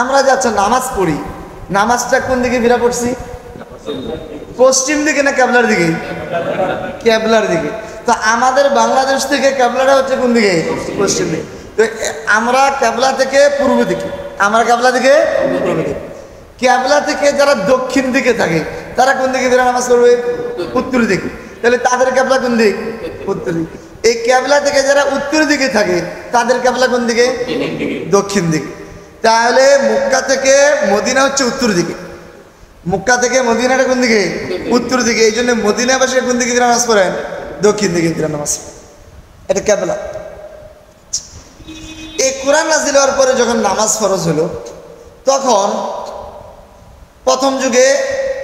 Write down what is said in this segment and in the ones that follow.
আমরা যাচ্ছে নামাজ পড়ি, নামাজটা কোন দিকে ফিরা পড়ছি? পশ্চিম দিকে না কেবলার দিকে? কেবলার দিকে। তো আমাদের বাংলাদেশ থেকে কেবলাটা হচ্ছে কোন দিকে? পশ্চিম দিকে। তো আমরা কেবলা থেকে পূর্ব দিকে, আমরা কেবলা থেকে পূর্ব দিকে। কেবলা থেকে যারা দক্ষিণ দিকে থাকে তারা কোন দিকে ফিরে নামাজ পড়বে? উত্তর দিকে। তাহলে তাদের কেবলা কোন দিক? উত্তর দিকে। এই কেবলা থেকে যারা উত্তর দিকে থাকে তাদের কেবলা কোন দিকে? দক্ষিণ দিকে। তাহলে মক্কা থেকে মদিনা হচ্ছে উত্তর দিকে, মক্কা থেকে মদিনাটা কোন দিকে? উত্তর দিকে। এই জন্য মদিনাবাসী কোন দিকে ফিরে নামাজ পড়েন? দক্ষিণ দিকে ফিরে নামাজ পড়েন। এটা কেবলা। এই কোরআন নাযিল হওয়ার পরে যখন নামাজ ফরজ হলো, তখন প্রথম যুগে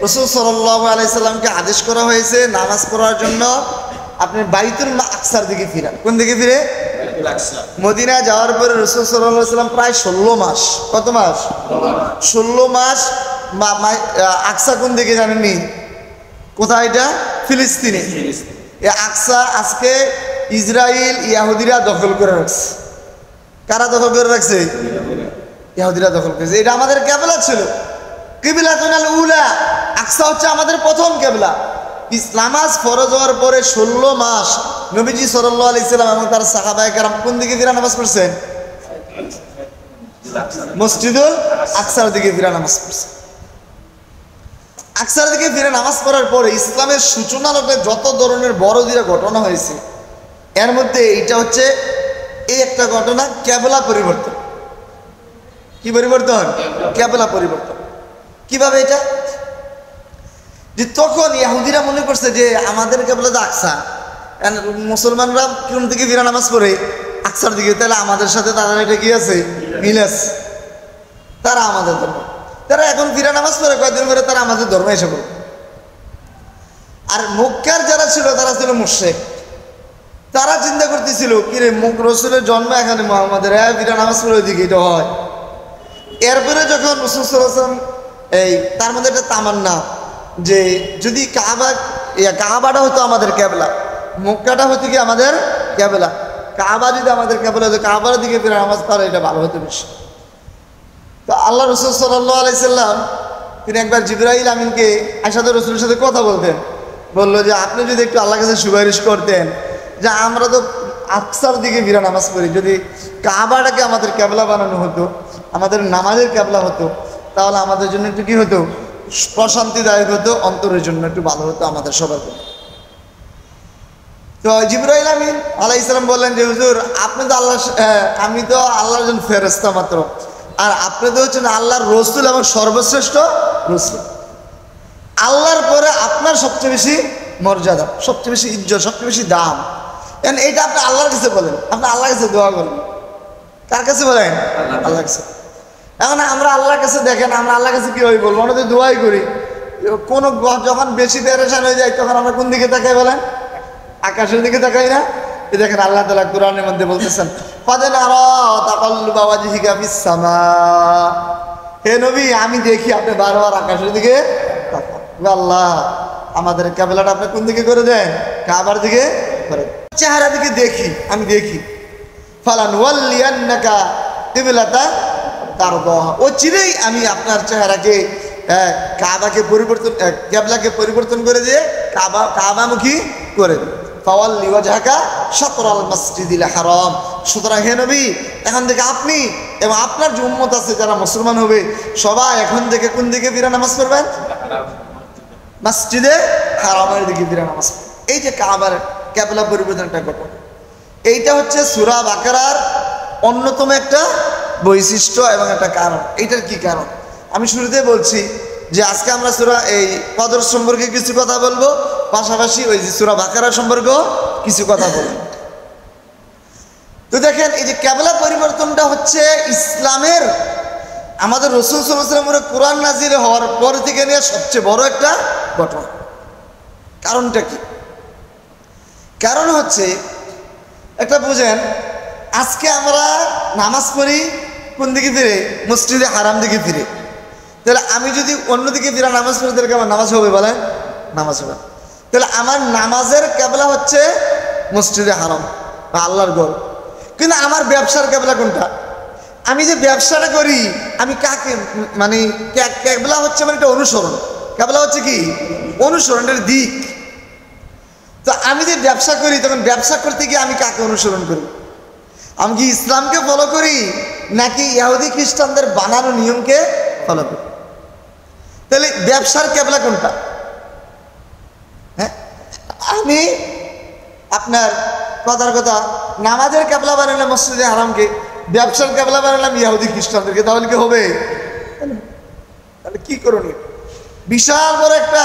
রাসূল সাল্লাল্লাহু আলাইহি সাল্লামকে আদেশ করা হয়েছে নামাজ পড়ার জন্য আপনি বাইতুল আকসার দিকে ফিরেন। কোন দিকে ফিরে? মদিনা যাওয়ার পরে রাসূল সাল্লাল্লাহু আলাইহি সাল্লাম প্রায় 16 মাস, কত মাস? 16 মাস। আকসা কোন দিকে জানেননি? কোথায় এটা? ফিলিস্তিনে। এই আকসা আজকে ইসরায়েল ইহুদিরা দখল করে রাখছে। কারা দখল করে রাখছে? ইহুদিরা দখল করেছে। এটা আমাদের কেবলা ছিল, কিবলাতুল উলা। আকসা হচ্ছে আমাদের প্রথম কেবলা। নামাজ ফরজ হওয়ার পরে 16 মাস নবীজি সাল্লাল্লাহু আলাইহি সাল্লাম এবং তার সাহাবায়ে কেরাম কোন দিকে ফিরে নামাজ পড়ছেন? মসজিদুল আকসার দিকে ফিরে নামাজ পড়ছেন। আকসার দিকে ফিরে নামাজ পড়ার পরে ইসলামের সূচনা লগ্নে যত ধরনের বড় দিরা ঘটনা হয়েছে, এর মধ্যে এইটা হচ্ছে এই একটা ঘটনা, কেবলা পরিবর্তন। কি পরিবর্তন? কেবলা পরিবর্তন। কিভাবে এটা? যে তখন ইহুদিরা মনে করছে যে আমাদের কেবলা তো আকসা, মুসলমানরা কোন দিকে ফিরে নামাজ পড়ে? আকসার দিকে। তাহলে আমাদের সাথে তাদের এটা কি আছে? মিল আছে। তারা আমাদের ধর্ম, তারা এখন ফিরে নামাজ পড়ে, কয়েকদিন পরে তারা আমাদের ধর্ম এসে পড়ে। আর মক্কার যারা ছিল তারা ছিল মুশরিক। তারা চিন্তা করতেছিল কিরে রসুলের জন্ম এখানে, মুহাম্মাদের ফিরে নামাজ পড়ে দিকে এটা হয়। এরপরে যখন রাসূল সাল্লাল্লাহু আলাইহি ওয়াসাল্লাম এই তার মধ্যে একটা তামান্না যে যদি কাবাটা হতো আমাদের কেবলা, মক্কাটা হতো কি আমাদের কেবলা, কাবা যদি আমাদের কেবলা হতো, কাবার দিকে ফিরে নামাজ পড়া এটা ভালো হতো বেশি। তো আল্লাহ রাসূল সাল্লাল্লাহু আলাইহি সাল্লাম তিনি একবার জিবরাইল আমিনকে আয়েশা রাসূলের সাথে কথা বলতেন, বললো যে আপনি যদি একটু আল্লাহর কাছে সুপারিশ করতেন যে আমরা তো আকসার দিকে ফিরে নামাজ পড়ি, যদি কাবাটাকে আমাদের কেবলা বানানো হতো, আমাদের নামাজের কেবলা হতো, তাহলে আমাদের জন্য একটু কি হতো? প্রশান্তিদায়ক হতো, অন্তরের জন্য একটু ভালো হতো আমাদের সবার জন্য। তো জিবরাইল আমিন আলাইহিস সালাম বললেন যে হুজুর আপনি তো আল্লাহ, আমি তো আল্লাহর জন্য ফেরেশতা মাত্র, আর আপনি তো হচ্ছেন আল্লাহর রসুল এবং সর্বশ্রেষ্ঠ রসুল। আল্লাহর পরে আপনার সবচেয়ে বেশি মর্যাদা, সবচেয়ে বেশি ইজ্জত, সবচেয়ে বেশি দাম। এইটা আপনি আল্লাহর কাছে বলেন, আপনি আল্লাহর কাছে দোয়া করেন। কার কাছে বলেন? আল্লাহর কাছে। এখন আমরা আল্লাহর কাছে দেখেন, আমরা আল্লাহর কাছে কীভাবে বলবো? আমরা তো দোয়াই করি। কোনো যখন বেশি পেরেশান হয়ে যায় তখন আমরা কোন দিকে তাকাই বলেন? আকাশের দিকে তাকাই না? দেখেন আল্লাহ তাআলা কোরআনের মধ্যে বলতেছেন, হে নবী আমি দেখি আপনি বারবার আকাশের দিকে তাকান। আল্লাহ আমাদের কেবলাটা আপনি কোন দিকে করে দেন? কাবার দিকে করে। চেহারা দিকে দেখি, আমি দেখি ফালানুওয়াল্লিয়ান্নাকা কিবলাতান তারদাহা, ও চিরেই আমি আপনার চেহারাকে কাবাকে পরিবর্তন, কেবলাকে পরিবর্তন করে দিয়ে কাবামুখী করে দেব। ফাওয়াল্লি ওয়াজহাকা শাতরাল মাসজিদিল হারাম। সুতরাং হে নবী এখন থেকে আপনি এবং আপনার যে উম্মত আছে যারা মুসলমান হবে সবাই এখন থেকে কোন দিকে ফিরে নামাজ পড়বেন? মসজিদে হারামের দিকে ফিরে নামাজ পড়বেন। এই যে কাবার কেবলা পরিবর্তনটা ঘটনা, এইটা হচ্ছে সূরা বাকারার অন্যতম একটা বৈশিষ্ট্য এবং একটা কারণ। এইটার কি কারণ আমি শুরুতে বলছি যে আজকে আমরা সূরা এই কদর সম্পর্কে কিছু কথা বলবো, পাশাপাশি ওই যে সূরা বাকারা সম্পর্কেও কিছু কথা বলবো। তো দেখেন এই যে কেবলা পরিবর্তনটা হচ্ছে ইসলামের, আমাদের রাসূল সাল্লাল্লাহু আলাইহি ওয়াসাল্লামের কোরআন নাযিল হওয়ার পর থেকে নিয়ে সবচেয়ে বড় একটা ঘটনা। কারণটা কি? কারণ হচ্ছে একটা বুঝেন, আজকে আমরা নামাজ পড়ি কোন দিকে ফিরে? মসজিদে হারাম দিকে ফিরে। তাহলে আমি যদি অন্যদিকে ফিরে নামাজ পড়ি তাহলে আমার নামাজ হবে বলেন? নামাজ হবে। তাহলে আমার নামাজের কেবলা হচ্ছে মসজিদে হারাম বা আল্লাহর ঘর, কিন্তু আমার ব্যবসার কেবলা কোনটা? আমি যে ব্যবসাটা করি আমি কাকে মানে ক্যাবলা হচ্ছে মানে এটা অনুসরণ, ক্যাবলা হচ্ছে কি অনুসরণের দিক। তো আমি যে ব্যবসা করি তখন ব্যবসা করতে গিয়ে আমি কাকে অনুসরণ করি? আমি কি ইসলামকে ফলো করি নাকি ইহুদি খ্রিস্টানদের বানানো নিয়মকে ফলো করি? তাহলে ব্যবসার ক্যাবলা কোনটা? হ্যাঁ, আমি আপনার কথার কথা নামাজের ক্যাবলা বানালাম মসজিদে হারামকে, ব্যবসার ক্যাবলা বানালাম ইহুদি খ্রিস্টানদেরকে, তাহলে কি হবে? তাহলে কি করণীয়? বিশাল বড় একটা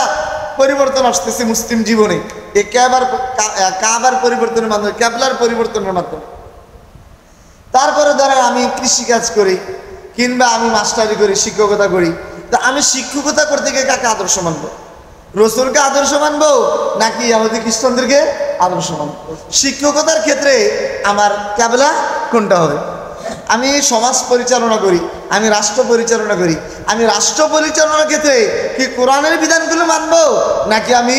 পরিবর্তন আসতেছে মুসলিম জীবনে এই কাবার পরিবর্তনের মাধ্যমে, ক্যাবলার পরিবর্তনের মাধ্যমে। তারপরে ধরেন আমি কৃষিকাজ করি কিংবা আমি মাস্টারি করি, শিক্ষকতা করি। তা আমি শিক্ষকতা করতে গিয়ে কাকে আদর্শ মানবো? রসুলকে আদর্শ মানবো নাকি ইহুদি খ্রিস্টানদেরকে আদর্শ মানবো? শিক্ষকতার ক্ষেত্রে আমার ক্যাবলা কোনটা হবে? আমি সমাজ পরিচালনা করি, আমি রাষ্ট্র পরিচালনা করি, আমি রাষ্ট্র পরিচালনার ক্ষেত্রে কি কোরআনের বিধানগুলো মানবো নাকি আমি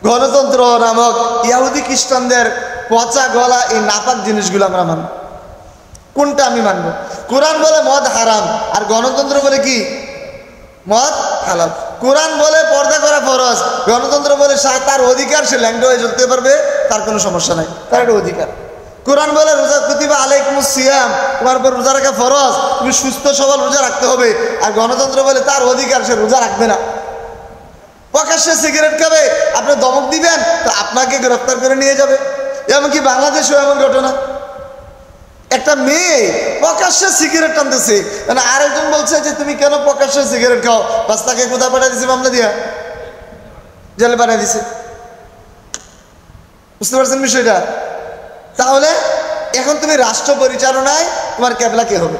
গণতন্ত্র নামক ইহুদি খ্রিস্টানদের পচা গলা এই নাপাক জিনিসগুলো আমরা মানবো? কোনটা আমি মানবো? কোরআন বলে মদ হারাম আর গণতন্ত্র বলে কি মদ হালাল। কোরআন বলে পর্দা করা ফরজ, গণতন্ত্র বলে তার অধিকার, সে ল্যাংটা হয়ে চলতে পারবে, তার কোনো সমস্যা নাই, তার একটা অধিকার। কোরআন বলে রোজা কুতিবা আলাইকুমুস সিয়াম, তোমার উপর রোজা রাখা ফরজ, তুমি সুস্থ সবল রোজা রাখতে হবে। আর গণতন্ত্র বলে তার অধিকার, সে রোজা রাখবে না। প্রকাশ্যে সিগারেট খাবে, আপনি দমক দিবেন তো আপনাকে গ্রেফতার করে নিয়ে যাবে। এমনকি বাংলাদেশেও এমন ঘটনা, একটা মেয়ে প্রকাশ্যে সিগারেট টানতেছে, মানে আরেকজন বলছে যে তুমি কেন প্রকাশ্যে সিগারেট খাও, বাস তাকে কোথায় পাঠিয়ে দিছে? মামলা দিয়া জেলে পাঠিয়ে দিছে। বুঝতে পারছেন বিষয়টা? তাহলে এখন তুমি রাষ্ট্র পরিচালনায় তোমার ক্যাবলা কে হবে?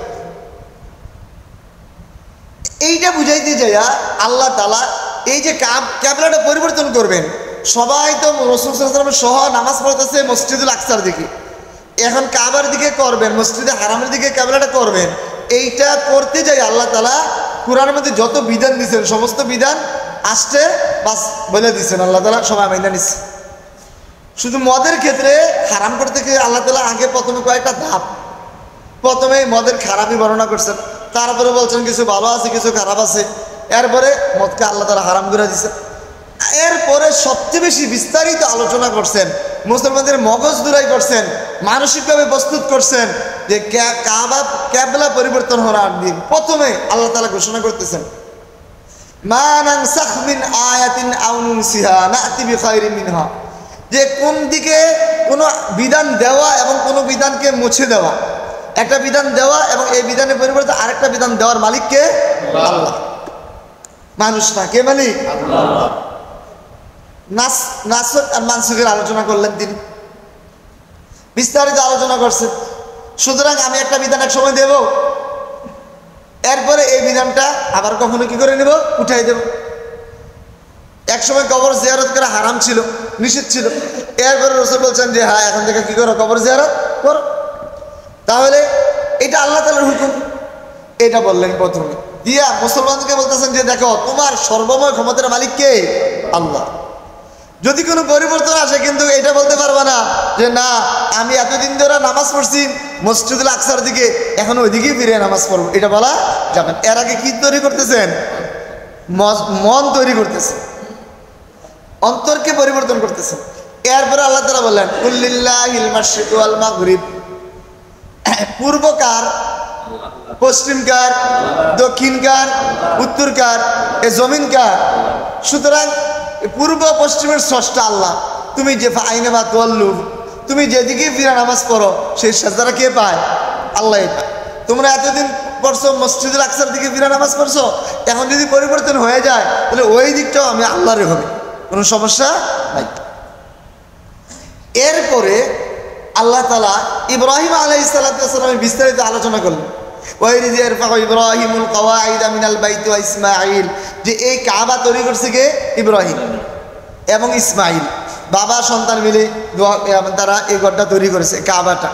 এইটা বুঝাইতে যাইয়া আল্লাহ তাআলা এই যে ক্যাবলাটা পরিবর্তন করবেন। সবাই তো রাসূল সাল্লাল্লাহু আলাইহি ওয়াসাল্লামের সহ নামাজ পড়তেছে মসজিদুল আকসার দিকে, এখন কাবার দিকে করবেন, মসজিদে হারামের দিকে ক্যাবলাটা করবেন। এইটা করতে যাই আল্লাহ তাআলা কোরআনের মধ্যে যত বিধান দিয়েছেন সমস্ত বিধান আসতে বাস বলে দিচ্ছেন, আল্লাহ তাআলা সবাই মাইনা নিচ্ছে। শুধু মদের ক্ষেত্রে হারাম করতে গিয়ে আল্লাহ তাআলা আগে প্রথমে কয়েকটা ধাপ, প্রথমে মদের খারাপই বর্ণনা করছেন, তারপরে বলছেন কিছু ভালো আছে কিছু খারাপ আছে, এরপরে মদকে আল্লাহ তাআলা হারাম করে দিচ্ছেন। এরপরে সবচেয়ে বেশি বিস্তারিত আলোচনা করছেন, মুসলমানদের মগজ দুরাই করছেন, মানসিকভাবে প্রস্তুত করছেন যে ক্যাবলা পরিবর্তন হওয়ার দিন প্রথমে আল্লাহ তাআলা ঘোষণা করতেছেন মা নানসাখ মিন আয়াতিন আও নুনসিহা নাতি বিখাইরিন মিনহা, যে কোন দিকে কোনো বিধান দেওয়া এবং কোনো বিধানকে মুছে দেওয়া, একটা বিধান দেওয়া এবং এই বিধানের পরিবর্তে আরেকটা বিধান দেওয়ার মালিক কে? আল্লাহ, মানুষ না। কে মালিক? আল্লাহ। নাসখ আর মানসুখের আলোচনা করলেন তিনি, বিস্তারিত আলোচনা করছেন। সুতরাং আমি একটা বিধান এক সময় দেব, এরপরে এই বিধানটা আবার কখনো কি করে নেব, উঠাই দেব। এক সময় কবর জিয়ারত করা হারাম ছিল, নিষেধ ছিল, এরপরে রাসূল বলছেন যে হ্যাঁ এখন থেকে কি করো, কবর জিয়ারত করো। তাহলে এটা আল্লাহ তাআলার হুকুম, এটা বললেন প্রথমে দিয়া মুসলমানকে বলতেছেন যে দেখো তোমার সর্বময় ক্ষমতার মালিক কে? আল্লাহ। যদি কোনো পরিবর্তন আসে কিন্তু এটা বলতে পারবা না যে না আমি এতদিন ধরে নামাজ পড়ছি মসজিদুল আকসার দিকে, এখন ওইদিকেই ফিরে নামাজ পড়বো, এটা বলা যাবে না। এর আগে কি তৈরি করতেছেন? মন তৈরি করতেছেন, অন্তরকে পরিবর্তন করতেছেন। এরপরে আল্লাহ তাআলা বললেন কুল্লিল্লাহিল মাশরিকু ওয়াল মাগরিব, পূর্বকার পশ্চিমকার দক্ষিণকার উত্তরকার এ জমিনকার, সুতরাং পূর্ব পশ্চিমের স্রষ্টা আল্লাহ। তুমি যে আইনামা তোয়াল্লু, তুমি যেদিকে ফিরা নামাজ পড়ো সেই সাজদাটা কে পায়? আল্লাহ পায়। তোমরা এতদিন পড়ছো মসজিদুল আকসার দিকে ফিরা নামাজ পড়ছো, এখন যদি পরিবর্তন হয়ে যায় তাহলে ওই দিকটাও আমি আল্লাহরে হবে, কোনো সমস্যা নাই। এরপরে আল্লাহ তাআলা ইব্রাহিম আলাইহিস সালামের বিস্তারিত আলোচনা করলেন। ইব্রাহিমুল কওয়াইদা মিনাল বাইতি ওয়া ইসমাঈল, যে এই কাবা তৈরি করছে কে? ইব্রাহিম এবং ইসমাঈল, বাবা সন্তান মিলে তারা এই ঘরটা তৈরি করেছে কাবাটা।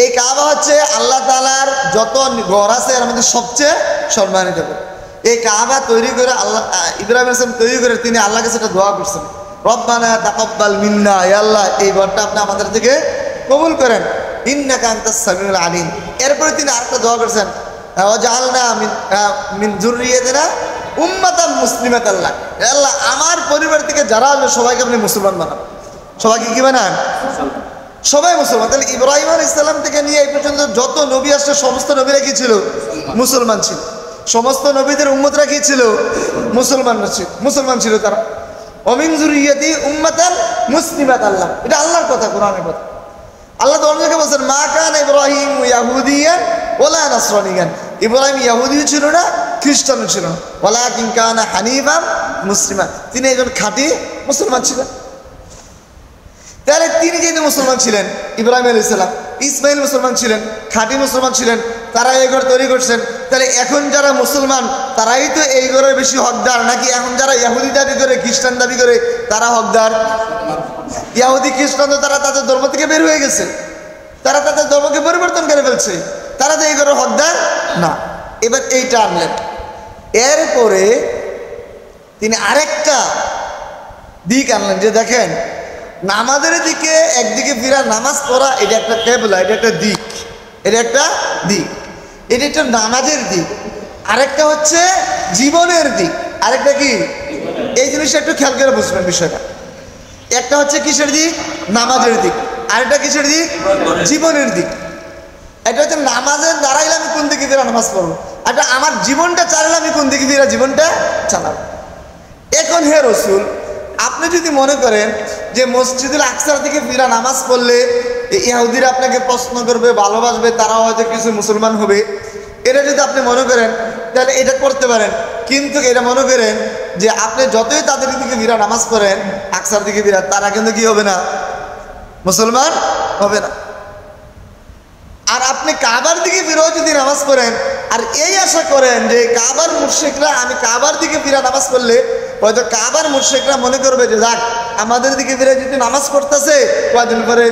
এই কাবা হচ্ছে আল্লাহ তাআলার যত ঘর আছে এর মধ্যে সবচেয়ে সম্মানিত ঘর। এই কাবা তৈরি করে আল্লাহ ইব্রাহিম আলাইহিস সালাম তৈরি করে তিনি আল্লাহর কাছে একটা দোয়া করছেন, রব্বানা তাকাব্বাল মিন্না, হে আল্লাহ এই ঘরটা আপনি আমাদের থেকে কবুল করেন। ইন্নাকা আনতাস সামিউল আলিম। এরপরে তিনি আরেকটা দোয়া করেছেন, ওয়াজআলনা মিন যুররিয়াতিনা উম্মাতান মুসলিমাতান লাক। আল্লাহ আমার পরিবার থেকে যারা আসবে সবাইকে আপনি মুসলমান বানান। সবাইকে কি বানান? সবাই মুসলমান। তাহলে ইব্রাহিম আলাইহিস সালাম থেকে নিয়ে এই পর্যন্ত যত নবী আসছে সমস্ত নবীরা কি ছিল? মুসলমান ছিল। সমস্ত নবীদের উম্মতরা কি ছিল? মুসলমান ছিল তারা। ওমিন যুররিয়াতি উম্মাতান মুসলিমাতান লাক, এটা আল্লাহর কথা, কোরআনের কথা। আল্লাহ তো অন্যকে বলছেন, মা কানা ইব্রাহিম ইয়াহুদিয়ান ওয়ালা নাসরানিয়ান। ইব্রাহিম ইয়াহুদিও ছিল না, খ্রিস্টানও ছিল না। ওয়ালাকিন কানা হানিফান মুসলিমা, তিনি একজন খাঁটি মুসলমান ছিলেন। তাহলে তিনি যেহেতু মুসলমান ছিলেন, ইব্রাহিম আলাইহিস সালাম, ইসমাইল মুসলমান ছিলেন, খাঁটি মুসলমান ছিলেন, তারা এই ঘর তৈরি করছেন। তাহলে এখন যারা মুসলমান তারাই তো এই ঘরের বেশি হকদার, নাকি এখন যারা ইহুদি দাবি করে, খ্রিস্টান দাবি করে তারা হকদার? ইহুদি খ্রিস্টান তো তারা তাদের ধর্ম থেকে বের হয়ে গেছে, তারা তাদের ধর্মকে পরিবর্তন করে ফেলছে, তারা তো এই ঘরের হকদার না। এবার এইটা আনলেন। এরপরে তিনি আরেকটা দিক আনলেন, যে দেখেন নামাজের দিকে একদিকে ফিরা নামাজ পড়া, এটা একটা কেবলা, এটা একটা দিক, এটা একটা দিক, এটা একটা নামাজের দিক। আরেকটা হচ্ছে জীবনের দিক। আরেকটা কি? এই জিনিসটা একটু খেয়াল করে বুঝবেন বিষয়টা। একটা হচ্ছে কিসের দিক? নামাজের দিক। আরেকটা কিসের দিক? জীবনের দিক। এটা হচ্ছে নামাজের দাঁড়াইলে আমি কোন দিকে ফিরা নামাজ পড়বো, এটা আমার জীবনটা চালালে আমি কোন দিকে ফিরা জীবনটা চালাবো। এখন হে রাসূল, আপনি যদি মনে করেন যে মসজিদুল আকসার দিকে ফিরা নামাজ পড়লে ইহুদিরা আপনাকে প্রশ্ন করবে, ভালোবাসবে, তারা হয়তো কিছু মুসলমান হবে, এটা যদি আপনি মনে করেন তাহলে এটা করতে পারেন। কিন্তু এটা মনে করেন যে আপনি যতই তাদের দিকে ফিরা নামাজ পড়েন, আকসার দিকে ফিরা, তারা কিন্তু কি হবে না? মুসলমান হবে না। আর আপনি কাবার দিকে ফিরেও যদি নামাজ পড়েন আর এই আশা করেন যে কাবার মুশরিকরা, আমি কাবার দিকে ফিরা নামাজ পড়লে হয়তো কাবার মুশরিকরা মনে করবে যে যাক আমাদের দিকে ফিরে যদি নামাজ পড়তেছে কয়েকদিন পরে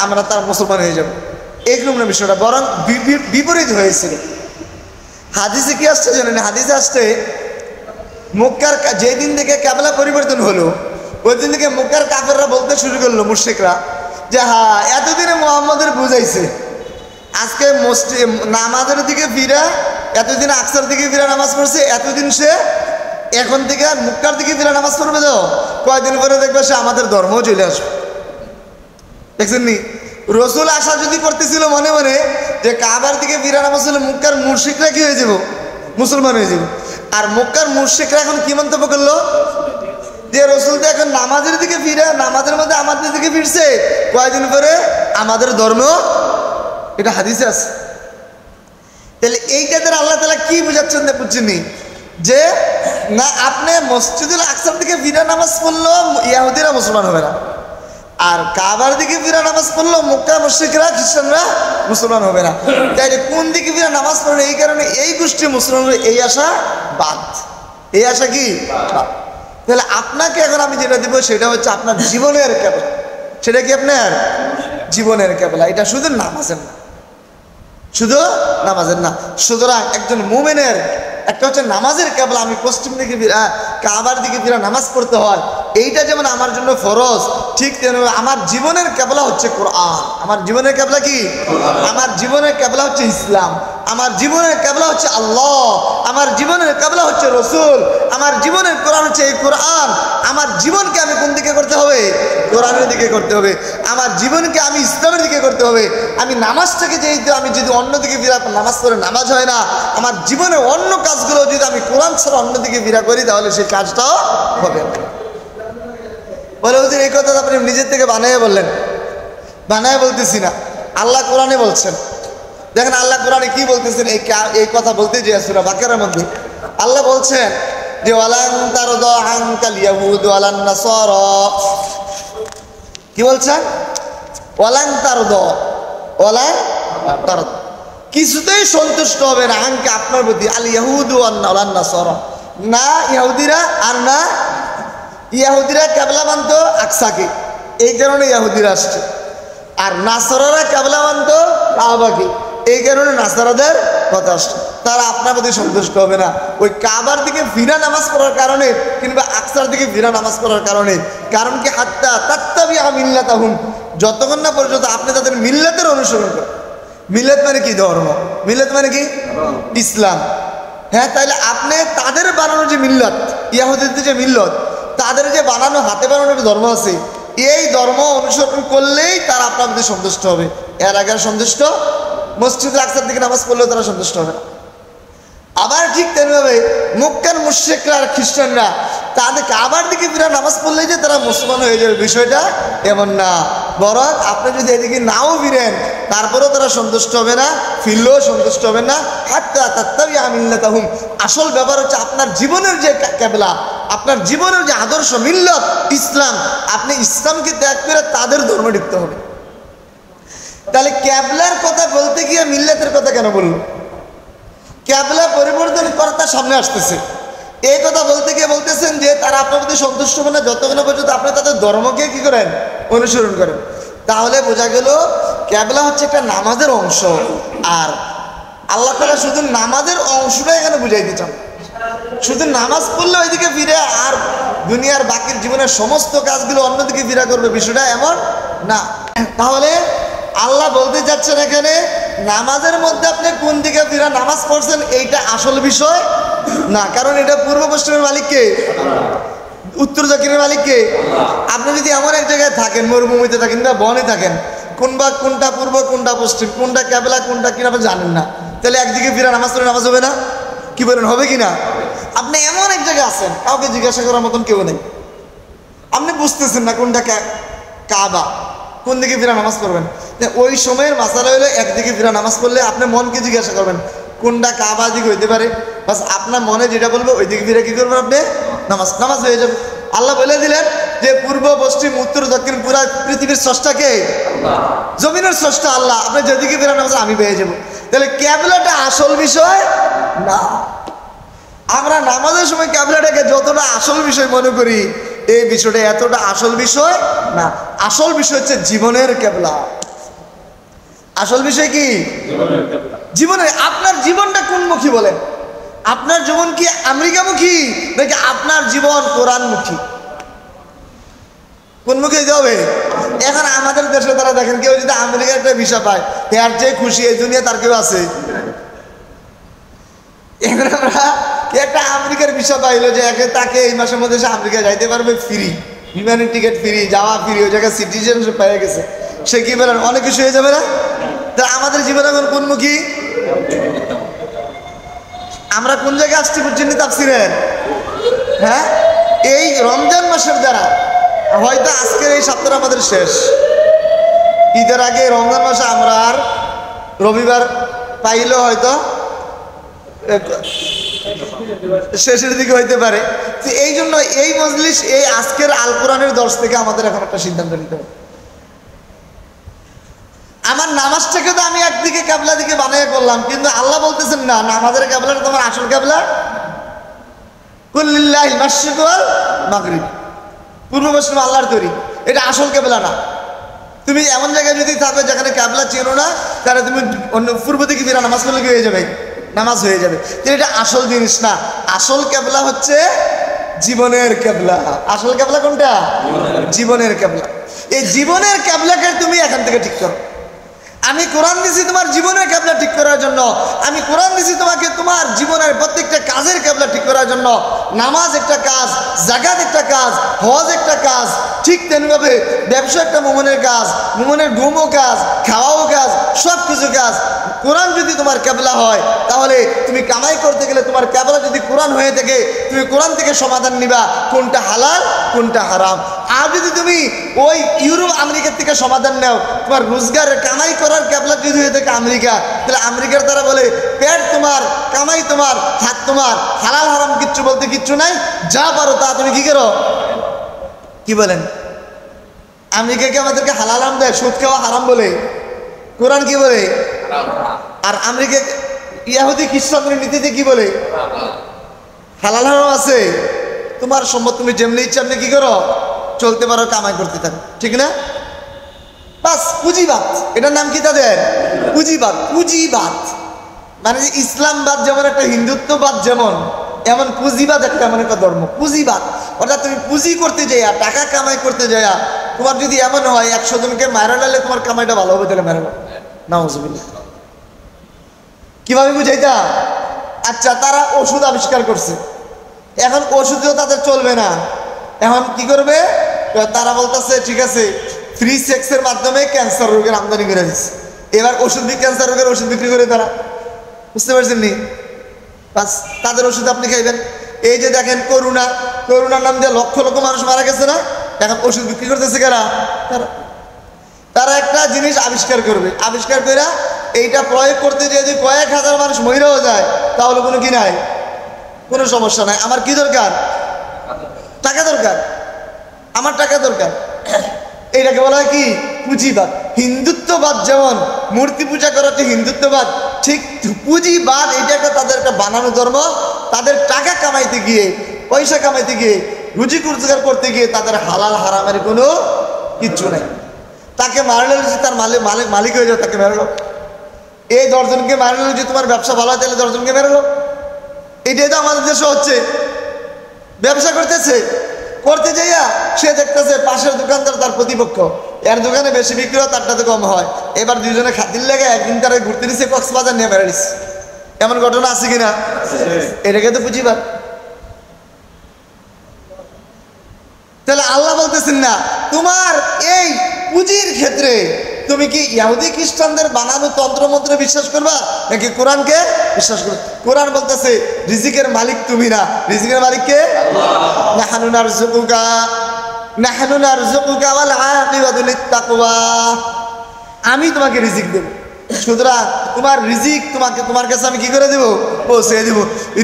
আমরা তার মুসলমান হয়ে যাব, এইরকম না বিষয়টা, বরং বিপরীত হয়েছিল। হাদিসে কি আসছে জানেন? হাদিসে আসছে মক্কার যেদিন থেকে কিবলা পরিবর্তন হলো ওই দিন থেকে মক্কার কাফেররা বলতে শুরু করলো, মুশরিকরা, যে হ্যাঁ এতদিনে মুহাম্মদের বুঝাইছে, আজকে নামাজের দিকে ফিরা, এতদিন আকসার দিকে ফিরা নামাজ পড়ছে, এতদিন সে এখন থেকে মক্কার দিকে ফিরা নামাজ পড়বে, তো কয়েকদিন পরে দেখবে সে আমাদের ধর্মও চলে আসবে। দেখছেন নি? রসুল আশা যদি করতেছিল মনে মনে যে কাবার দিকে ফিরা নামাজ হলে মক্কার মুশরিকরা কি হয়ে যাব? মুসলমান হয়ে যাব। আর মক্কার মুশরিকরা এখন কি মন্তব্য করলো? যে রসুল তো এখন নামাজের দিকে ফিরে, নামাজের মধ্যে আমাদের দিকে ফিরছে, কয়েকদিন পরে আমাদের ধর্ম, এটা হাদিসে আছে। তাহলে এইটাতে আল্লাহ তাআলা কি বুঝাচ্ছেন বুঝছেননি? যে না আপনি মসজিদুল আকসার দিকে ফিরা নামাজ পড়লেও ইহুদিরা মুসলমান হবে না, আর কাবার দিকে ফিরা নামাজ পড়লেও মক্কা মুশরিকরা, খ্রিস্টানরা মুসলমান হবে না। তাইলে কোন দিকে ফিরা নামাজ পড়লে এই কারণে এই গোষ্ঠী মুসলমানদের এই আশা বাদ, এই আশা কি বাদ। তাহলে আপনাকে এখন আমি যেটা দিব সেটা হচ্ছে আপনার জীবনের কেবলা। সেটা কি আপনার জীবনের কেবলা? এটা শুধু নামাজের না, শুধু নামাজের না। সুতরাং একজন মুমিনের একটা হচ্ছে নামাজের কেবলা, আমি পশ্চিম দিকে ফিরা, কাবার দিকে ফিরা নামাজ পড়তে হয়, এইটা যেমন আমার জন্য ফরজ, ঠিক তেমনি আমার জীবনের কেবলা হচ্ছে কোরআন। আমার জীবনের কেবলা কি? আমার জীবনের কেবলা হচ্ছে ইসলাম। আমার জীবনের কেবলা হচ্ছে আল্লাহ। আমার জীবনের কেবলা হচ্ছে রসুল। আমার জীবনের কোরআন হচ্ছে এই কোরআন। আমার জীবনকে আমি কোন দিকে করতে হবে? কোরআনের দিকে করতে হবে। আমার জীবনকে আমি ইসলামের দিকে করতে হবে। আমি নামাজটাকে যেহেতু আমি যদি অন্যদিকে ফিরা নামাজ পড়ে নামাজ হয় না, আমার জীবনে অন্য কাজগুলো যদি আমি কোরআন ছাড়া অন্যদিকে ফিরা করি তাহলে সেই কাজটাও হবে না। বলে হুজুর এই কথা আপনি নিজের থেকে বানায় বললেন। বানায় বলতেছি না, আল্লাহ কোরআনে বলছেন। দেখেন আল্লাহ কোরআনে কি বলতেছেন এই কথা বলতে যে সূরা বাকারার মধ্যে আল্লাহ বলছেন যে ওয়ালান তারদা আনকাল ইয়াহুদ ওয়ালান নাসারা। কি বলছেন? ওয়ালান তারদা, ওয়ালান তারদা, কিছুতেই সন্তুষ্ট হবে না আনকা আপনার প্রতি, আল ইয়াহুদ ওয়ালান নাসারা, না ইহুদিরা আর না ইহুদিরা কেবলা মানত আকসাকে, এই কারণে ইহুদিরা আসছে। আর নাসারারা কেবলা মানত কাবাকে, এই কারণে নাসারাদের কথা আসছে। তারা আপনার প্রতি সন্তুষ্ট হবে না ওই কাবার দিকে ফিরা নামাজ পড়ার কারণে কিংবা আকসার দিকে ফিরা নামাজ পড়ার কারণে। কারণ কি? হাত্তা তাত্তাবিআ মিল্লাতাহুম, যতক্ষণ না পর্যন্ত আপনি তাদের মিল্লাতের অনুসরণ করেন। মিল্লাত মানে কি? ধর্ম। মিল্লাত মানে কি? ইসলাম। হ্যাঁ, তাইলে আপনি তাদের বানানো যে মিল্লাত, ইয়াহুদীদের যে মিল্লত, তাদের যে বানানো হাতে বানানো একটা ধর্ম আছে, এই ধর্ম অনুসরণ করলেই তারা আপনার মধ্যে সন্তুষ্ট হবে। এর আগে সন্তুষ্ট, মসজিদে আকসার দিকে নামাজ পড়লেও তারা সন্তুষ্ট হবে না। আবার ঠিক তেমনিভাবে মক্কার মুশরিকরা আর খ্রিস্টানরা তাদের কাবার দিকে ফিরে নামাজ পড়লেই যে তারা মুসলমান হয়ে যাবে, বিষয়টা এমন না। বরং আপনি যদি এদিকে নাও ফিরেন তারপরেও তারা সন্তুষ্ট হবে না, ফিরলেও সন্তুষ্ট হবে না। হাত্তা তাত্তাবিআ মিল্লাতাহুম। আসল ব্যাপার হচ্ছে আপনার জীবনের যে কেবলা, আপনার জীবনের যে আদর্শ মিল্লত ইসলাম, আপনি ইসলামকে ত্যাগ করে তাদের ধর্ম ঢুকতে হবে। তাহলে ক্যাবলার কথা বলতে গিয়ে মিল্লাতের কথা কেন বললো? ক্যাবলা পরিবর্তন করাটা সামনে আসতেছে, এই কথা বলতে গিয়ে বলতেছেন যে তারা আপনার প্রতি সন্তুষ্ট হবে না যতক্ষণ পর্যন্ত আপনি তাদের ধর্মকে কি করেন? অনুসরণ করেন। তাহলে বোঝা গেল ক্যাবলা হচ্ছে একটা নামাজের অংশ, আর আল্লাহ তাআলা শুধু নামাজের অংশটা এখানে বুঝাইতে চান। শুধু নামাজ পড়লে ওইদিকে ফিরে আর দুনিয়ার বাকির জীবনের সমস্ত কাজগুলো অন্যদিকে ফিরা করবে, বিষয়টা এমন না। তাহলে আল্লাহ বলতে যাচ্ছেন এখানে নামাজের মধ্যে আপনি কোন দিকে ফিরা নামাজ পড়ছেন এইটা আসল বিষয় না, কারণ এটা পূর্ব পশ্চিমের মালিককে, উত্তর দক্ষিণের মালিককে। আপনি যদি এমন এক জায়গায় থাকেন, মরুভূমিতে থাকেন বা বনে থাকেন, কোনটা পূর্ব কোনটা পশ্চিম, কোনটা ক্যাবলা কোনটা কিনা আপনি জানেন না, তাহলে একদিকে ফিরা নামাজ পড়লে নামাজ হবে না? কি বলেন, হবে কি না? আপনি এমন এক জায়গায় আছেন, কাউকে জিজ্ঞাসা করার মতন কেউ নেই, আপনি বুঝতেছেন না কোনটা কাবা, কোন দিকে ফিরা নামাজ পড়বেন। ওই সময়ের মাসালা হলে একদিকে ফিরা নামাজ পড়লে আপনি মনকে জিজ্ঞাসা করবেন কোনটা কাবা দিকে হইতে পারে, বাস আপনার মনে যেটা বলবে ওই দিকে ফিরে কি করবেন আপনি? নামাজ হয়ে যাবে। আল্লাহ বলে দিলেন যে পূর্ব পশ্চিম উত্তর দক্ষিণ পুরা পৃথিবীর স্রষ্টাকে, জমিনের স্রষ্টা আল্লাহ, আপনি যেদিকে ফিরা নামাজ আমি পেয়ে যাবো। তাহলে ক্যাবলাটা আসল বিষয় না। আমরা নামাজের সময় ক্যাবলাটাকে যতটা আসল বিষয় মনে করি, এই বিষয়টা এতটা আসল বিষয় না। আসল বিষয় হচ্ছে জীবনের ক্যাবলা। আসল বিষয় কি? জীবনের। আপনার জীবনটা কোনমুখী বলেন? আপনার জীবন কি আমেরিকামুখী নাকি আপনার জীবন কোরআনমুখী? কোনমুখী হইতে হবে? এখন আমাদের দেশে তারা দেখেন, কেউ যদি আমেরিকার একটা ভিসা পায়, এর চেয়ে খুশি এই দুনিয়া তার কেউ আছে? এখন আমরা একটা আমেরিকার ভিসা পাইলো যে তাকে এই মাসের মধ্যে সে আমেরিকা যাইতে পারবে ফ্রি, বিমানের টিকিট ফ্রি, যাওয়া ফ্রি, ওই জায়গায় সিটিজেনশিপ পেয়ে গেছে, সে কি বলেন অনেক কিছু হয়ে যাবে না? তা আমাদের জীবন এখন কোনমুখী? আমরা কোন জায়গায় আসছি বুঝছেন তাফসিরের? হ্যাঁ, এই রমজান মাসের দ্বারা হয়তো আজকের এই সপ্তাহ আমাদের শেষ, ঈদের আগে রমজান মাসে আমরা আর রবিবার পাইলেও হয়তো শেষের দিকে হইতে পারে। তো এই জন্য এই মজলিস, এই আজকের আল কোরআনের দর্শ থেকে আমাদের এখন একটা সিদ্ধান্ত নিতে হবে। আমার নামাজটাকে তো আমি একদিকে ক্যাবলা দিকে বানিয়ে করলাম, কিন্তু আল্লাহ বলতেছেন না, নামাজের ক্যাবলাটা তোমার আসল ক্যাবলা কুল্লিল্লাহিল মাশরিক ওয়াল মাগরিব, পূর্ব পশ্চিম আল্লাহর তৈরি, এটা আসল ক্যাবলা না। তুমি এমন জায়গায় যদি থাকো যেখানে ক্যাবলা চেনো না, তাহলে তুমি অন্য পূর্ব দিকে ফিরা নামাজ পড়লে কি হয়ে যাবে? নামাজ হয়ে যাবে। এটা আসল জিনিস না। আসল ক্যাবলা হচ্ছে জীবনের ক্যাবলা। আসল ক্যাবলা কোনটা? জীবনের ক্যাবলা। এই জীবনের ক্যাবলাকে তুমি এখান থেকে ঠিক করো। আমি কোরআন দিছি তোমার জীবনের ক্যাবলা ঠিক করার জন্য, আমি কোরআন দিছি তোমাকে তোমার জীবনের প্রত্যেকটা কাজের ক্যাবলা ঠিক করার জন্য। নামাজ একটা কাজ, যাকাত একটা কাজ, হজ একটা কাজ, ঠিক তেমনিভাবে ব্যবসা একটা মুমিনের কাজ, মুমিনের ঘুমও কাজ, খাওয়াও কাজ, সব কিছু কাজ। কোরআন যদি তোমার ক্যাবলা হয়, তাহলে তুমি কামাই করতে গেলে তোমার ক্যাবলা যদি কোরআন হয়ে থাকে, তুমি কোরআন থেকে সমাধান নিবা কোনটা হালাল কোনটা হারাম। আর যদি তুমি ওই ইউরোপ আমেরিকার থেকে সমাধান নাও, তোমার রোজগারের কামাই করার ক্যাবলা যদি হয়ে থাকে আমেরিকা, তাহলে আমেরিকার তারা বলে পেট তোমার, কামাই তোমার, হাত তোমার, হালাল হারাম কিচ্ছু বলতে কিচ্ছু নাই, যা পারো তা তুমি কি করো। কি বলেন? আমেরিকাকে আমাদেরকে হালাল হারাম দেয়, সুদ খাওয়া হারাম বলে, কোরআন কি বলে? আর আমেরিকা ইয়াহুদি খ্রিস্টানদের নীতিতে কি বলে? হালাল হারাম আছে, তোমার সম্মত, তুমি যেমনি ইচ্ছা আপনি কি করো, চলতে পারো, কামাই করতে থাকো, ঠিক না? বাস পুঁজিবাদ, এটার নাম কি তাদের? পুঁজিবাদ। পুঁজিবাদ মানে ইসলামবাদ যেমন একটা হিন্দুত্ববাদ যেমন, এমন পুঁজিবাদ একটা এমন একটা ধর্ম, পুঁজিবাদ। অর্থাৎ তুমি পুঁজি করতে যাইয়া, টাকা কামাই করতে যাইয়া, তোমার যদি এমন হয় 100 জনকে মারা লালে তোমার কামাইটা ভালো হবে, তাহলে মেরে নাউজুবিল্লাহ। কিভাবে বুঝাইতা? আচ্ছা, তারা ওষুধ আবিষ্কার করছে, এখন ওষুধও তাদের চলবে না, এখন কি করবে? তারা বলতেছে ঠিক আছে, ফ্রি সেক্সের মাধ্যমে ক্যান্সার রোগের আমদানি করে দিচ্ছে। এবার ক্যান্সার রোগের ওষুধ বিক্রি করে তারা, বুঝতে পারছেন নি? বাস, তাদের ওষুধ আপনি খাইবেন। এই যে দেখেন করোনার নাম দিয়ে লক্ষ লক্ষ মানুষ মারা গেছে না, এখন ওষুধ বিক্রি করতেছে কারা? তারা একটা জিনিস আবিষ্কার করবে, আবিষ্কার করে এইটা প্রয়োগ করতে যে যদি কয়েক হাজার মানুষ মহিলাও যায়, তাহলে কোনো কি নাই, কোনো সমস্যা নাই। আমার কি দরকার? টাকা দরকার, আমার টাকা দরকার। এইটাকে বলা হয় কি? পুঁজিবাদ। হিন্দুত্ববাদ যেমন মূর্তি পূজা করা হচ্ছে হিন্দুত্ববাদ, ঠিক পুঁজিবাদ এটা একটা তাদের একটা বানানো ধর্ম। তাদের টাকা কামাইতে গিয়ে, পয়সা কামাইতে গিয়ে, রুজি রোজগার করতে গিয়ে তাদের হালাল হারামের কোনো কিচ্ছু নেই। তাকে মারলে যদি তার মালিক হয়ে যাও, তাকে মেরো। এই 10 জনকে মারলে যদি তোমার ব্যবসা ভালো হয়, তাহলে 10 জনকে মেরো। এটাই তো আমাদের দেশে হচ্ছে। ব্যবসা করতে যাইয়া সে দেখতেছে পাশের দোকানদার তার প্রতিপক্ষ, এর দোকানে বেশি বিক্রি হয়, তারটাতে কম হয়। এবার দুজনে খাতির লেগে একদিন তারা ঘুরতে দিচ্ছে, কক্সবাজার নিয়ে মেরে দিচ্ছে। এমন ঘটনা আছে কিনা? এটাকে তো পুঁজিবাদ। তাহলে আল্লাহ বলতেছেন না, তোমার এই পুঁজির ক্ষেত্রে তুমি কি ইহুদি খ্রিস্টানদের বানানো তন্ত্রমন্ত্রে বিশ্বাস করবা নাকি কোরআনকে বিশ্বাস করবে? কোরআন বলতেছে রিজিকের মালিক তুমি না, রিজিকের মালিক কে? নাহনু নারযুকুকা ওয়াল আকিবাতু লিত্তাকওয়া। আমি তোমাকে রিজিক দেব, সুতরাং তোমার রিজিক তোমার কাছে আমি কি করে দেব? পৌঁছে দেব।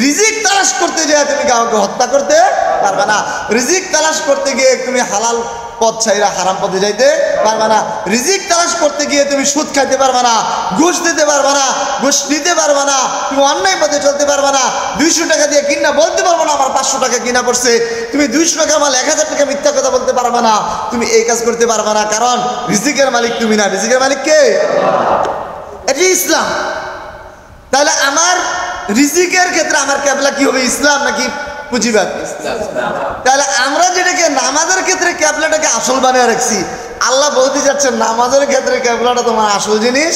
রিজিক তালাশ করতে গিয়ে তুমি কাউকে হত্যা করতে পারবে না। রিজিক তালাশ করতে গিয়ে তুমি হালাল পথ ছাইরা হারাম পথে যাইতে পারবে না। রিজিক তালাশ করতে গিয়ে তুমি সুদ খাইতে পারবে না, ঘুষ দিতে পারবে না, ঘুষ নিতে পারবে না, তুমি অন্যায় পথে চলতে পারবে না। 200 টাকা দিয়ে কিনা বলতে পারবো না আমার 500 টাকা কিনা পড়ছে। তুমি 200 টাকা মাল 1000 টাকা মিথ্যা কথা বলতে পারবে না, তুমি এই কাজ করতে পারবে না, কারণ রিজিকের মালিক তুমি না, রিজিকের মালিক কে? এটি ইসলাম। তাহলে আমার রিজিকের ক্ষেত্রে আমার কেবলা কি হবে? ইসলাম নাকি পুঁজিবাদ? তাহলে আমরা যেটাকে নামাজের ক্ষেত্রে কেবলাটাকে আসল বানিয়ে রাখছি, আল্লাহ বলতে যাচ্ছেন নামাজের ক্ষেত্রে কেবলাটা তোমার আসল জিনিস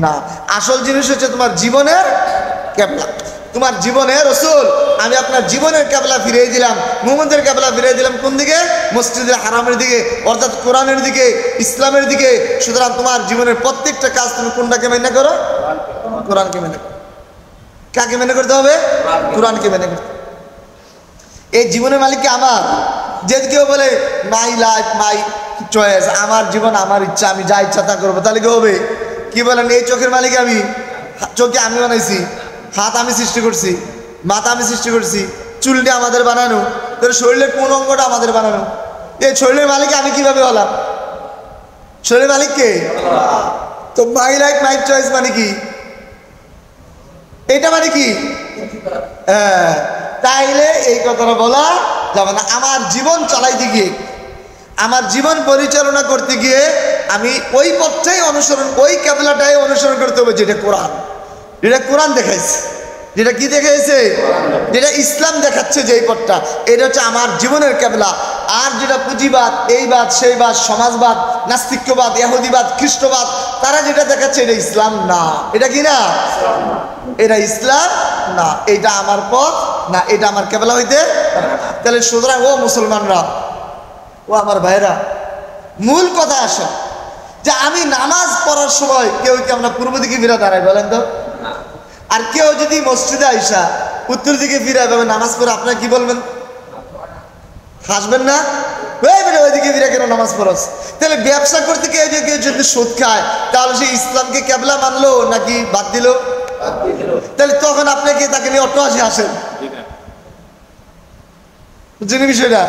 না। আসল জিনিস হচ্ছে তোমার জীবনের কেবলা। তোমার জীবনের রাসূল, আমি আপনার জীবনের কেবলা ফিরিয়ে দিলাম, মুমিনদের কেবলা ফিরিয়ে দিলাম কোন দিকে? মসজিদে হারামের দিকে, অর্থাৎ কোরআনের দিকে, ইসলামের দিকে। সুতরাং তোমার জীবনের প্রত্যেকটা কাজ তুমি কোনটাকে মেনে করো? কোরআনকে মেনে করো। কাকে মেনে করতে হবে? কোরআনকে মেনে করতে। এই জীবনের মালিককে আমার। যে কেউ বলে মাই লাইফ মাই চয়েস, আমার জীবন আমার ইচ্ছা, আমি যা ইচ্ছা তা করবো, তাহলে কি হবে? কি বলেন? এই চোখের মালিক আমি, চোখে আমি বানাইছি, হাত আমি সৃষ্টি করছি, মাথা আমি সৃষ্টি করছি, চুলটা আমাদের বানানো, তোর শরীরের কোন অঙ্গটা আমাদের বানানো? এই শরীরের মালিক আমি কিভাবে হলাম? শরীরের মালিক কে? তো মাই লাইফ মাই চয়েস মানে কি? এটা মানে কি? হ্যাঁ, তাইলে এই কথাটা বলা যাবে না। আমার জীবন চালাইতে গিয়ে, আমার জীবন পরিচালনা করতে গিয়ে আমি ওই পথটাই অনুসরণ, ওই কেবলাটাই অনুসরণ করতে হবে যেটা কোরআন, যেটা কোরআন দেখাইছে, যেটা কি দেখাইছে, যেটা ইসলাম দেখাচ্ছে, যে এই পথটা, এটা হচ্ছে আমার জীবনের কেবলা। আর যেটা পুঁজিবাদ, এই বাদ সেই বাদ, সমাজবাদ, নাস্তিক্যবাদ, ইহুদিবাদ, খ্রিস্টবাদ, তারা যেটা দেখাচ্ছে এটা ইসলাম না। এটা কি না? এটা ইসলাম না, এটা আমার পথ না, এটা আমার কেবলা হইতে। তাহলে সুতরাং ও মুসলমানরা, ও আমার ভাইরা, মূল কথা আসে যে আমি নামাজ পড়ার সময় কেউ কি আমরা পূর্ব দিকে ফিরে দাঁড়াই বলেন তো? আর কেউ যদি মসজিদে আইসা উত্তর দিকে ফিরে এভাবে নামাজ পড়ে, আপনারা কি বলবেন? হাসবেন না? ওইদিকে ফিরে কেন নামাজ পড়াস? তাহলে ব্যবসা করতে কেউ যদি সুদ খায়, তাহলে সে ইসলামকে কেবলা মানলো নাকি বাদ দিল? তাহলে তখন আপনাকে তাকে নিয়ে অট্টহাসি আসেন, বুঝছেন বিষয়টা?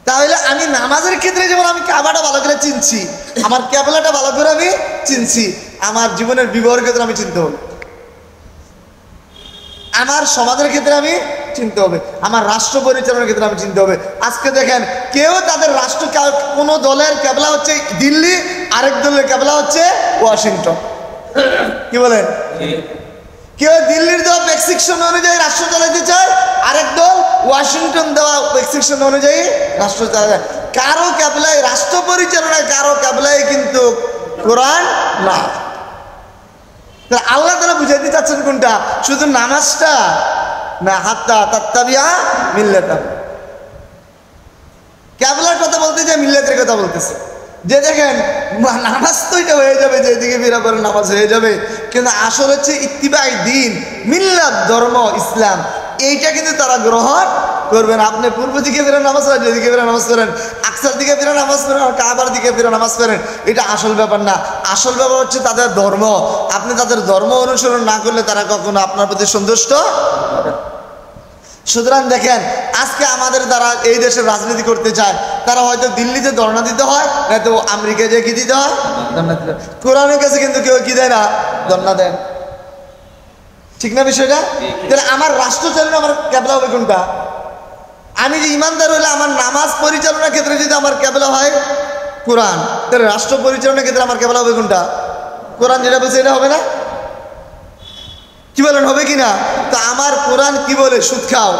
তাহলে আমি নামাজের ক্ষেত্রে যেমন আমি কাবাটা ভালো করে চিনছি, আমার কেবলাটা ভালো করে আমি চিনছি, আমার জীবনের বিবাহের ক্ষেত্রে আমি চিনতে হবে, আমার সমাজের ক্ষেত্রে আমি চিনতে হবে, আমার রাষ্ট্র পরিচালনার ক্ষেত্রে আমি চিনতে হবে। আজকে দেখেন কেউ তাদের রাষ্ট্র, কোনো দলের কেবলা হচ্ছে দিল্লি, আরেক দলের কেবলা হচ্ছে ওয়াশিংটন। কি বলেন? কেউ দিল্লির দেওয়া প্রেসক্রিপশন অনুযায়ী রাষ্ট্র চালাতে চায়, আরেক দল ওয়াশিংটন দেওয়া প্রেসক্রিপশন অনুযায়ী রাষ্ট্র চালায়। কারো ক্যাবলায় রাষ্ট্র পরিচালনায়, কারো ক্যাবলায় কিন্তু কোরআন না। আল্লাহ তারা বুঝাইতে চাচ্ছেন কোনটা? শুধু নামাজটা না, হাত্তা তাত্তাবিয়া মিল্লাতা। ক্যাবলার কথা বলতে যে মিল্লাতের কথা বলতেছে, যে দেখেন নামাজ তো এটা হয়ে যাবে, যে এদিকে ফেরা পরে নামাজ হয়ে যাবে, কিন্তু আসল হচ্ছে ইত্তিবাই দিন, মিল্লাত ধর্ম ইসলাম, এইটা কিন্তু তারা গ্রহণ করবেন। আপনি পূর্ব দিকে ফিরে নামাজ পড়েন, যেদিকে ফিরে নামাজ পড়েন, আকসার দিকে ফিরে নামাজ পড়েন, আর কাবার দিকে ফিরে নামাজ পড়েন, এটা আসল ব্যাপার না। আসল ব্যাপার হচ্ছে তাদের ধর্ম। আপনি তাদের ধর্ম অনুসরণ না করলে তারা কখনো আপনার প্রতি সন্তুষ্ট। সুতরাং দেখেন, আজকে আমাদের দ্বারা এই দেশের রাজনীতি করতে চায়, তারা হয়তো দিল্লিতে ধর্ণা দিতে হয়, নয়তো আমেরিকায় যে কি দিতে হয়, ধর্ণা দিতে হয়। কোরআনের কাছে কিন্তু কেউ কি দেয় না, ধর্ণা দেন। ঠিক না বিষয়টা? তাহলে আমার রাষ্ট্র চালানো আমার ক্যাবলা হবে কোনটা? আমি যে ইমানদার হইলে আমার নামাজ পরিচালনার ক্ষেত্রে যদি আমার ক্যাবলা হয় কোরআন, তাহলে রাষ্ট্র পরিচালনার ক্ষেত্রে আমার ক্যাবলা হবে কোনটা? কোরআন যেটা বলছে এটা হবে না? কি বলেন, হবে কি না? তো আমার কোরআন কি বলে? সুদ খাও।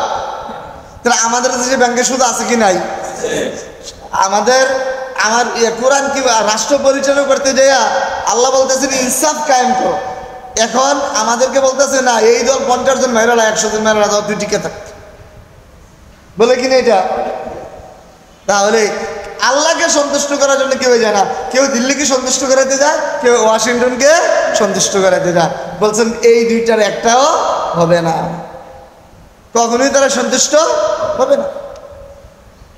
তাহলে আমাদের দেশে ব্যাংকে সুদ আছে কি নাই? আমার কোরআন কি রাষ্ট্র পরিচালনা করতে যাইয়া আল্লাহ বলতেছেন ইনসাফ কায়েম করো। এখন আমাদেরকে বলতেছে না, এই দল 50 জন মেয়েরা 100 জন মেয়েরা দাও, তুই টিকে থাক, বলে কিনা এটা? তাহলে আল্লাহকে সন্তুষ্ট করার জন্য কেউ যায় না, কেউ দিল্লিকে সন্তুষ্ট করাতে যায়, কেউ ওয়াশিংটনকে সন্তুষ্ট করাতে যায়। বলছেন এই দুইটার একটাও হবে না, কখনোই তারা সন্তুষ্ট হবে না।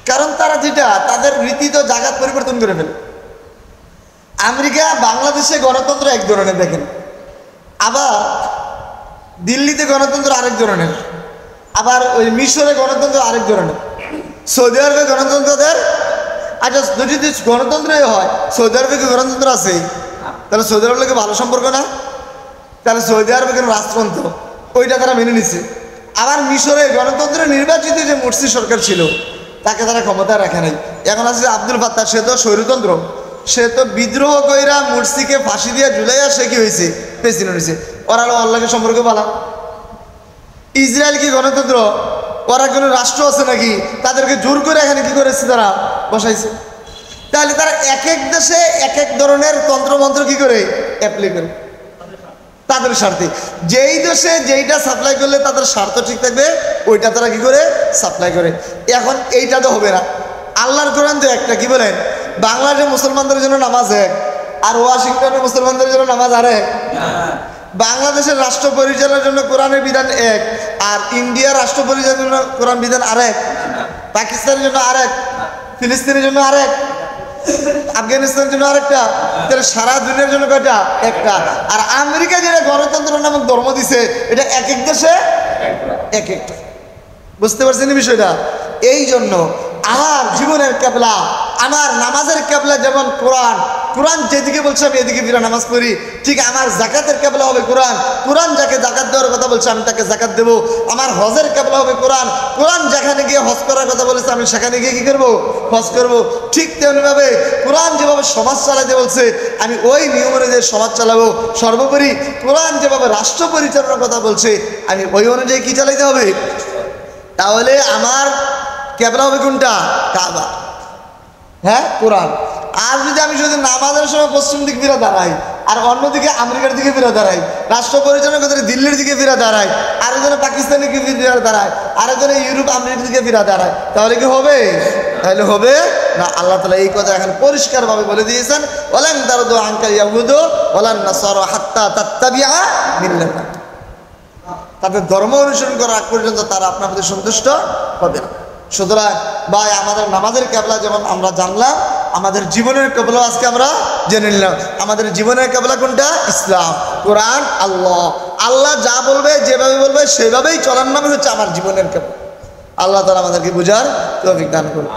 কারণ তারা যেটা, তাদের রীতি তো জাগাত পরিবর্তন করে ফেলে। আমেরিকা বাংলাদেশে গণতন্ত্র এক ধরনের দেখেন, আবার দিল্লিতে গণতন্ত্র আরেক ধরনের, আবার ওই মিশরে গণতন্ত্র আরেক ধরনের, সৌদি আরবে গণতন্ত্রদের। আচ্ছা, যদি গণতন্ত্রই হয়, সৌদি আরবে কি গণতন্ত্র আছে? তাহলে সৌদি আরবের লোকে ভালো সম্পর্ক না? তাহলে সৌদি আরবে কেন রাজতন্ত্র, ওইটা তারা মেনে নিছে। আবার মিশরে গণতন্ত্রে নির্বাচিত যে মুরসি সরকার ছিল, তাকে তারা ক্ষমতায় রাখে নাই। এখন আছে আব্দুল ফাত্তাহ, সে তো স্বৈরতন্ত্র, সে তো বিদ্রোহ কইরা মুরসিকে ফাঁসি দিয়ে ঝুলাইয়া সে কি হয়েছে, প্রেসিডেন্ট হয়েছে। ওরা আল্লাহকে সম্পর্ক ভালো। ইসরায়েল কি গণতন্ত্র? ওরা কোনো রাষ্ট্র আছে নাকি? তাদেরকে জোর করে এখানে কি করেছে, তারা বসাইছে। তাহলে তারা এক এক দেশে এক এক ধরনের তন্ত্রমন্ত্র কি করে অ্যাপ্লাই করে তাদের স্বার্থে। যেই দেশে যেইটা সাপ্লাই করলে তাদের স্বার্থ ঠিক থাকবে, ওইটা তারা কি করে সাপ্লাই করে। এখন এইটা তো হবে না। আল্লাহর কোরআন তো একটা, কি বলেন, বাংলাদেশে মুসলমানদের জন্য নামাজ এক, আর ওয়াশিংটনে মুসলমানদের জন্য নামাজ আরেক। বাংলাদেশের রাষ্ট্র পরিচালনার জন্য কোরআনের বিধান এক, আর ইন্ডিয়ার রাষ্ট্র পরিচালনার জন্য কোরআন বিধান আরেক, পাকিস্তানের জন্য আরেক, ফিলিস্তিনের জন্য আরেক, আফগানিস্তানের জন্য আরেকটা। তাহলে সারা দুনিয়ার জন্য কয়টা? একটা। আর আমেরিকা যেটা গণতন্ত্র নামক ধর্ম দিছে, এটা এক এক দেশে এক একটা। বুঝতে পারছেন বিষয়টা? এই জন্য আমার জীবনের ক্যাবলা, আমার নামাজের ক্যাবলা যেমন কোরআন, কোরআন যেদিকে বলছে আমি এদিকে ফিরে নামাজ পড়ি, ঠিক আমার জাকাতের ক্যাবলা হবে কোরআন, কোরআন যাকে জাকাত দেওয়ার কথা বলছে আমি তাকে জাকাত দেবো। আমার হজের ক্যাবলা হবে কোরআন, কোরআন যেখানে গিয়ে হজ করার কথা বলেছে আমি সেখানে গিয়ে কি করবো, হজ করবো। ঠিক তেমনিভাবে কোরআন যেভাবে সমাজ চালাতে বলছে আমি ওই নিয়ম অনুযায়ী সমাজ চালাবো। সর্বোপরি কোরআন যেভাবে রাষ্ট্র পরিচালনার কথা বলছে আমি ওই অনুযায়ী কি চালাইতে হবে। তাহলে আমার ক্যাবলা হবে কোনটা? কাবা, হ্যাঁ, কোরআন। আর যদি আমি শুধু নামাজের সময় পশ্চিম দিক ফিরে দাঁড়াই, আর অন্যদিকে আমেরিকার দিকে ফিরে দাঁড়াই, রাষ্ট্র পরিচালনা করতে দিল্লির দিকে ফিরে দাঁড়াই, আরেকজনে পাকিস্তানের দিকে ফিরে দাঁড়ায়, আরেকজনে ইউরোপ আমেরিকার দিকে ফিরে দাঁড়ায়, তাহলে কি হবে? তাহলে হবে না। আল্লাহ তাআলা এই কথা এখন পরিষ্কারভাবে বলে দিয়েছেন, ওয়ালান তারদু আনকাল ইয়াহুদু ওয়ালান নাসারা হাত্তা তাত্তাবিআ মিল্লাতাহুম। তাদের ধর্ম অনুসরণ করার আগ পর্যন্ত তারা আপনার প্রতি সন্তুষ্ট হবে না। সুতরাং ভাই, আমাদের নামাজের ক্যাবলা যেমন আমরা জানলাম, আমাদের জীবনের ক্যাবলা আজকে আমরা জেনে নিলাম। আমাদের জীবনের ক্যাবলা কোনটা? ইসলাম, কোরআন, আল্লাহ। আল্লাহ যা বলবে, যেভাবে বলবে সেভাবেই চলার নামে হচ্ছে আমার জীবনের ক্যাবলা। আল্লাহ তাআলা আমাদেরকে বুঝার তৌফিক দান করুন।